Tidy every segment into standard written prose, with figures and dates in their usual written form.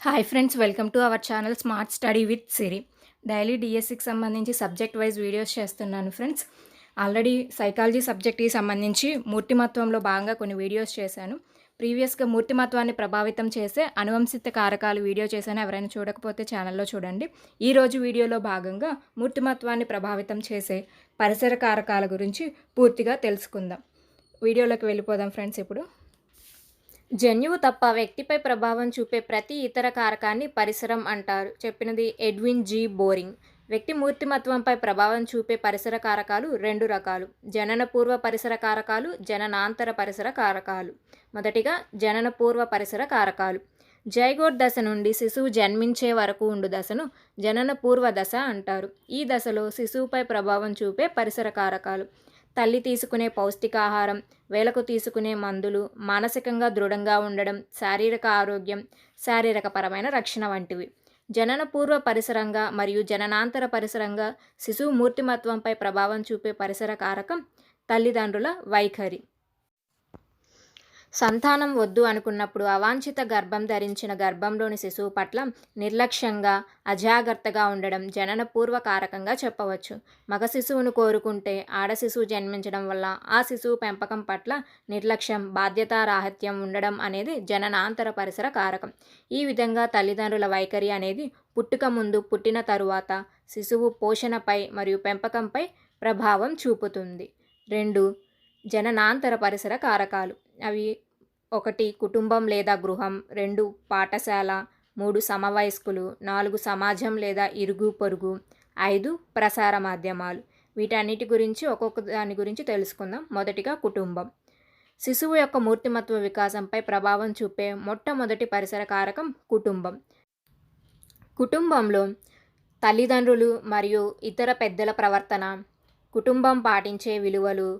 Hi friends, welcome to our channel smart study with Siri. Daily డిఎస్సికి సంబంధించి subject wise videos చేస్తున్నాను friends. Already psychology సబ్జెక్ట్కి సంబంధించి మూర్తిమత్వంలో భాగంగా కొన్ని వీడియోస్ చేశాను. ప్రీవియస్గా మూర్తిమత్వాన్ని ప్రభావితం చేసే అనువంశిత కారకాలు వీడియో చేశాను. ఎవరైనా చూడకపోతే ఛానల్లో చూడండి. ఈరోజు వీడియోలో భాగంగా మూర్తిమత్వాన్ని ప్రభావితం చేసే పరిసర కారకాల గురించి పూర్తిగా తెలుసుకుందాం. వీడియోలోకి వెళ్ళిపోదాం ఫ్రెండ్స్. ఇప్పుడు జన్యువు తప్ప వ్యక్తిపై ప్రభావం చూపే ప్రతి ఇతర కారకాన్ని పరిసరం అంటారు. చెప్పినది ఎడ్విన్ జి బోరింగ్. వ్యక్తి మూర్తిమత్వంపై ప్రభావం చూపే పరిసర కారకాలు రెండు రకాలు: జనన పూర్వ పరిసర కారకాలు, జననాంతర పరిసర కారకాలు. మొదటిగా జనన పూర్వ పరిసర కారకాలు. జైగోట్ దశ నుండి శిశువు జన్మించే వరకు ఉండు దశను జనన పూర్వ దశ అంటారు. ఈ దశలో శిశువుపై ప్రభావం చూపే పరిసర కారకాలు: తల్లి తీసుకునే పౌష్టికాహారం, వేళకు తీసుకునే మందులు, మానసికంగా దృఢంగా ఉండడం, శారీరక ఆరోగ్యం, శారీరకపరమైన రక్షణ వంటివి. జనన పూర్వ పరిసరంగా మరియు జననాంతర పరిసరంగా శిశువు మూర్తిమత్వంపై ప్రభావం చూపే పరిసర కారకం తల్లిదండ్రుల వైఖరి. సంతానం వద్దు అనుకున్నప్పుడు అవాంఛిత గర్భం ధరించిన గర్భంలోని శిశువు పట్ల నిర్లక్ష్యంగా, అజాగ్రత్తగా ఉండడం జనన పూర్వ కారకంగా చెప్పవచ్చు. మగ శిశువును కోరుకుంటే ఆడ శిశువు జన్మించడం వల్ల ఆ శిశువు పెంపకం పట్ల నిర్లక్ష్యం, బాధ్యతారాహిత్యం ఉండడం అనేది జననాంతర పరిసర కారకం. ఈ విధంగా తల్లిదండ్రుల వైఖరి అనేది పుట్టుక ముందు, పుట్టిన తరువాత శిశువు పోషణపై మరియు పెంపకంపై ప్రభావం చూపుతుంది. 2 జననాంతర పరిసర కారకాలు. అవి: 1 కుటుంబం లేదా గృహం, 2 పాఠశాల, 3 సమవయస్కులు, 4 సమాజం లేదా ఇరుగు పొరుగు, 5 ప్రసార మాధ్యమాలు. వీటన్నిటి గురించి ఒక్కొక్క దాని గురించి తెలుసుకుందాం. మొదటిగా కుటుంబం. శిశువు యొక్క మూర్తిమత్వ వికాసంపై ప్రభావం చూపే మొట్టమొదటి పరిసర కారకం కుటుంబం. కుటుంబంలో తల్లిదండ్రులు మరియు ఇతర పెద్దల ప్రవర్తన, కుటుంబం పాటించే విలువలు,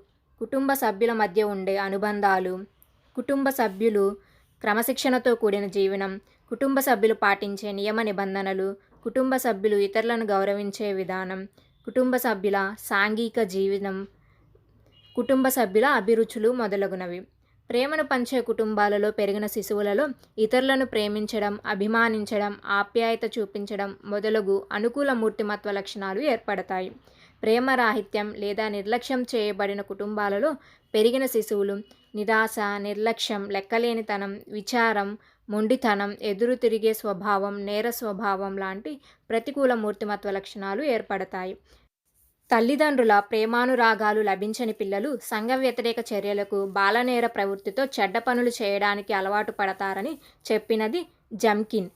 కుటుంబ సభ్యుల మధ్య ఉండే అనుబంధాలు, కుటుంబ సభ్యులు క్రమశిక్షణతో కూడిన జీవనం, కుటుంబ సభ్యులు పాటించే నియమ నిబంధనలు, కుటుంబ సభ్యులు ఇతరులను గౌరవించే విధానం, కుటుంబ సభ్యుల సాంఘిక జీవనం, కుటుంబ సభ్యుల అభిరుచులు మొదలగునవి. ప్రేమను పంచే కుటుంబాలలో పెరిగిన శిశువులలో ఇతరులను ప్రేమించడం, అభిమానించడం, ఆప్యాయత చూపించడం మొదలగు అనుకూల మూర్తిమత్వ లక్షణాలు ఏర్పడతాయి. ప్రేమరాహిత్యం లేదా నిర్లక్ష్యం చేయబడిన కుటుంబాలలో పెరిగిన శిశువులు నిరాశ, నిర్లక్ష్యం, లెక్కలేనితనం, విచారం, మొండితనం, ఎదురు తిరిగే స్వభావం, నేర స్వభావం లాంటి ప్రతికూల మూర్తిమత్వ లక్షణాలు ఏర్పడతాయి. తల్లిదండ్రుల ప్రేమానురాగాలు లభించని పిల్లలు సంఘ వ్యతిరేక చర్యలకు, బాలనేర ప్రవృత్తితో చెడ్డ పనులు చేయడానికి అలవాటు పడతారని చెప్పినది జమ్కిన్.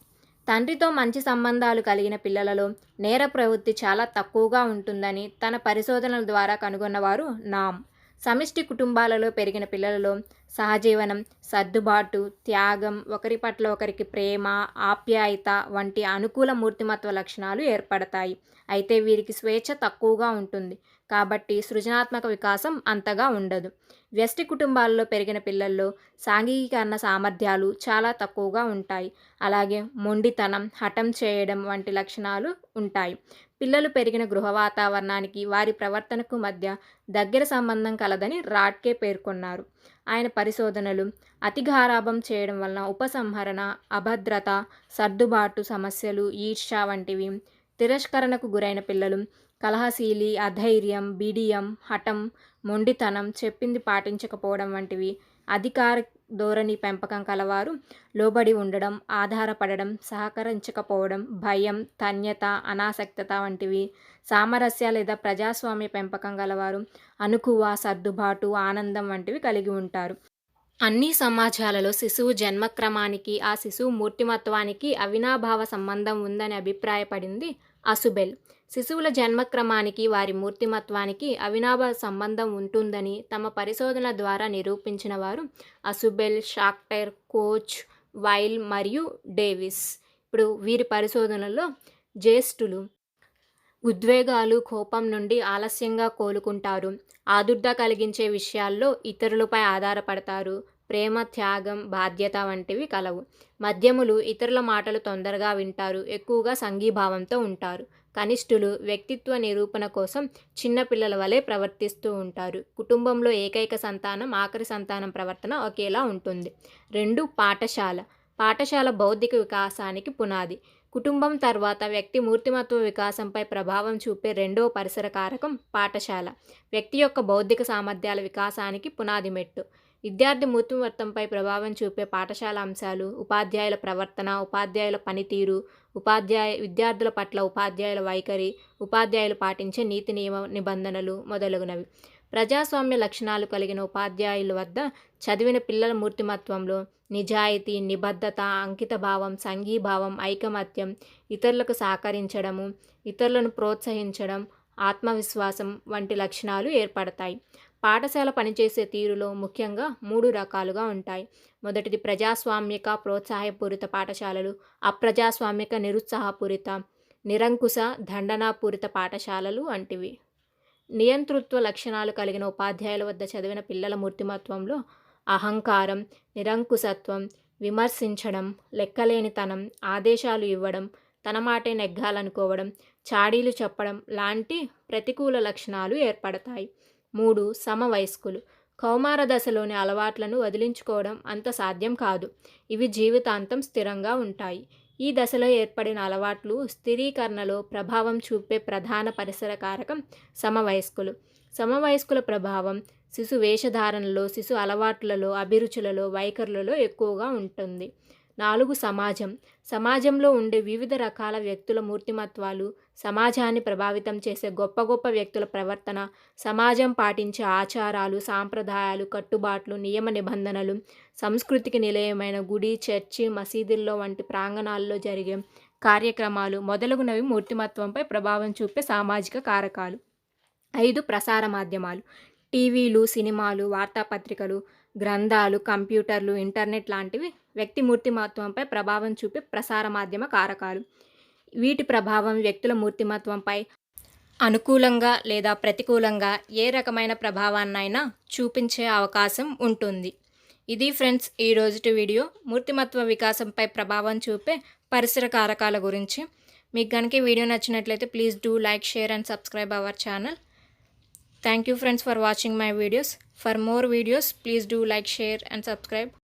తండ్రితో మంచి సంబంధాలు కలిగిన పిల్లలలో నేర ప్రవృత్తి చాలా తక్కువగా ఉంటుందని తన పరిశోధనల ద్వారా కనుగొన్నవారు నామ్. సమిష్టి కుటుంబాలలో పెరిగిన పిల్లలలో సహజీవనం, సర్దుబాటు, త్యాగం, ఒకరి పట్ల ఒకరికి ప్రేమ, ఆప్యాయత వంటి అనుకూల మూర్తిమత్వ లక్షణాలు ఏర్పడతాయి. అయితే వీరికి స్వేచ్ఛ తక్కువగా ఉంటుంది కాబట్టి సృజనాత్మక వికాసం అంతగా ఉండదు. వ్యష్టి కుటుంబాలలో పెరిగిన పిల్లల్లో సాంఘికీకరణ సామర్థ్యాలు చాలా తక్కువగా ఉంటాయి. అలాగే మొండితనం, హఠం చేయడం వంటి లక్షణాలు ఉంటాయి. పిల్లలు పెరిగిన గృహ వాతావరణానికి, వారి ప్రవర్తనకు మధ్య దగ్గర సంబంధం కలదని రాట్కే పేర్కొన్నారు. ఆయన పరిశోధనలు అతి గారాబం చేయడం వలన ఉపసంహరణ, అభద్రత, సర్దుబాటు సమస్యలు, ఈర్ష్య వంటివి, తిరస్కరణకు గురైన పిల్లలు, కలహశీలి, అధైర్యం, బిడియం, హఠం, మొండితనం, చెప్పింది పాటించకపోవడం వంటివి, అధికార ధోరణి పెంపకం కలవారు, లోబడి ఉండడం, ఆధారపడడం, సహకరించకపోవడం, భయం, తన్యత, అనాసక్తత వంటివి, సామరస్య లేదా ప్రజాస్వామ్య పెంపకం గలవారు అణకువ, సర్దుబాటు, ఆనందం వంటివి కలిగి ఉంటారు. అన్ని సమాజాలలో శిశువు జన్మక్రమానికి, ఆ శిశువు మూర్తిమత్వానికి అవినాభావ సంబంధం ఉందని అభిప్రాయపడింది అసుబెల్. శిశువుల జన్మక్రమానికి, వారి మూర్తిమత్వానికి అవినాభావ సంబంధం ఉంటుందని తమ పరిశోధనల ద్వారా నిరూపించిన వారు అసుబెల్, షాక్టర్, కోచ్, వైల్ మరియు డేవిస్. ఇప్పుడు వీరి పరిశోధనల్లో జ్యేష్ఠులు ఉద్వేగాలు, కోపం నుండి ఆలస్యంగా కోలుకుంటారు, ఆదుర్ద కలిగించే విషయాల్లో ఇతరులపై ఆధారపడతారు, ప్రేమ, త్యాగం, బాధ్యత వంటివి కలవు. మధ్యములు ఇతరుల మాటలు తొందరగా వింటారు, ఎక్కువగా సంఘీభావంతో ఉంటారు. కనిష్ఠులు వ్యక్తిత్వ నిరూపణ కోసం చిన్నపిల్లల వలె ప్రవర్తిస్తూ ఉంటారు. కుటుంబంలో ఏకైక సంతానం, ఆఖరి సంతానం ప్రవర్తన ఒకేలా ఉంటుంది. 2 పాఠశాల. పాఠశాల బౌద్ధిక వికాసానికి పునాది. కుటుంబం తర్వాత వ్యక్తి మూర్తిమత్వ వికాసంపై ప్రభావం చూపే రెండవ పరిసర కారకం పాఠశాల. వ్యక్తి యొక్క బౌద్ధిక సామర్థ్యాల వికాసానికి పునాది మెట్టు. విద్యార్థి మూర్తిమత్వంపై ప్రభావం చూపే పాఠశాల అంశాలు: ఉపాధ్యాయుల ప్రవర్తన, ఉపాధ్యాయుల పనితీరు, విద్యార్థుల పట్ల ఉపాధ్యాయుల వైఖరి, ఉపాధ్యాయులు పాటించే నీతి నిబంధనలు మొదలగునవి. ప్రజాస్వామ్య లక్షణాలు కలిగిన ఉపాధ్యాయుల వద్ద చదివిన పిల్లల మూర్తిమత్వంలో నిజాయితీ, నిబద్ధత, అంకితభావం, సంఘీభావం, ఐకమత్యం, ఇతరులకు సహకరించడము, ఇతరులను ప్రోత్సహించడం, ఆత్మవిశ్వాసం వంటి లక్షణాలు ఏర్పడతాయి. పాఠశాల పనిచేసే తీరులో ముఖ్యంగా 3 రకాలుగా ఉంటాయి. మొదటిది ప్రజాస్వామిక ప్రోత్సాహపూరిత పాఠశాలలు, అప్రజాస్వామిక నిరుత్సాహపూరిత, నిరంకుశ దండనాపూరిత పాఠశాలలు వంటివి. నియంతృత్వ లక్షణాలు కలిగిన ఉపాధ్యాయుల వద్ద చదివిన పిల్లల మూర్తిమత్వంలో అహంకారం, నిరంకుశత్వం, విమర్శించడం, లెక్కలేనితనం, ఆదేశాలు ఇవ్వడం, తన మాటే నెగ్గాలనుకోవడం, చాడీలు చెప్పడం లాంటి ప్రతికూల లక్షణాలు ఏర్పడతాయి. 3. సమవయస్కులు. కౌమార దశలోని అలవాట్లను వదిలించుకోవడం అంత సాధ్యం కాదు. ఇవి జీవితాంతం స్థిరంగా ఉంటాయి. ఈ దశలో ఏర్పడిన అలవాట్లు స్థిరీకరణలో ప్రభావం చూపే ప్రధాన పరిసర కారకం సమవయస్కులు. సమవయస్కుల ప్రభావం శిశు వేషధారణలో, శిశు అలవాట్లలో, అభిరుచులలో, వైఖరులలో ఎక్కువగా ఉంటుంది. 4. సమాజం. సమాజంలో ఉండే వివిధ రకాల వ్యక్తుల మూర్తిమత్వాలు, సమాజాన్ని ప్రభావితం చేసే గొప్ప గొప్ప వ్యక్తుల ప్రవర్తన, సమాజం పాటించే ఆచారాలు, సాంప్రదాయాలు, కట్టుబాట్లు, నియమ నిబంధనలు, సంస్కృతికి నిలయమైన గుడి, చర్చి, మసీదుల్లో వంటి ప్రాంగణాల్లో జరిగే కార్యక్రమాలు మొదలగునవి మూర్తిమత్వంపై ప్రభావం చూపే సామాజిక కారకాలు. 5. ప్రసార మాధ్యమాలు. టీవీలు, సినిమాలు, వార్తాపత్రికలు, గ్రంథాలు, కంప్యూటర్లు, ఇంటర్నెట్ లాంటివి వ్యక్తి మూర్తిమత్వంపై ప్రభావం చూపే ప్రసార మాధ్యమ కారకాలు. వీటి ప్రభావం వ్యక్తుల మూర్తిమత్వంపై అనుకూలంగా లేదా ప్రతికూలంగా ఏ రకమైన ప్రభావాన్నైనా చూపించే అవకాశం ఉంటుంది. ఇది ఫ్రెండ్స్ ఈ రోజుటి వీడియో మూర్తిమత్వ వికాసంపై ప్రభావం చూపే పరిసర కారకాల గురించి. మీకు కనుక ఈ వీడియో నచ్చినట్లయితే please do like, share and subscribe our channel. Thank you friends for watching my videos. For more videos, please do like, share and subscribe.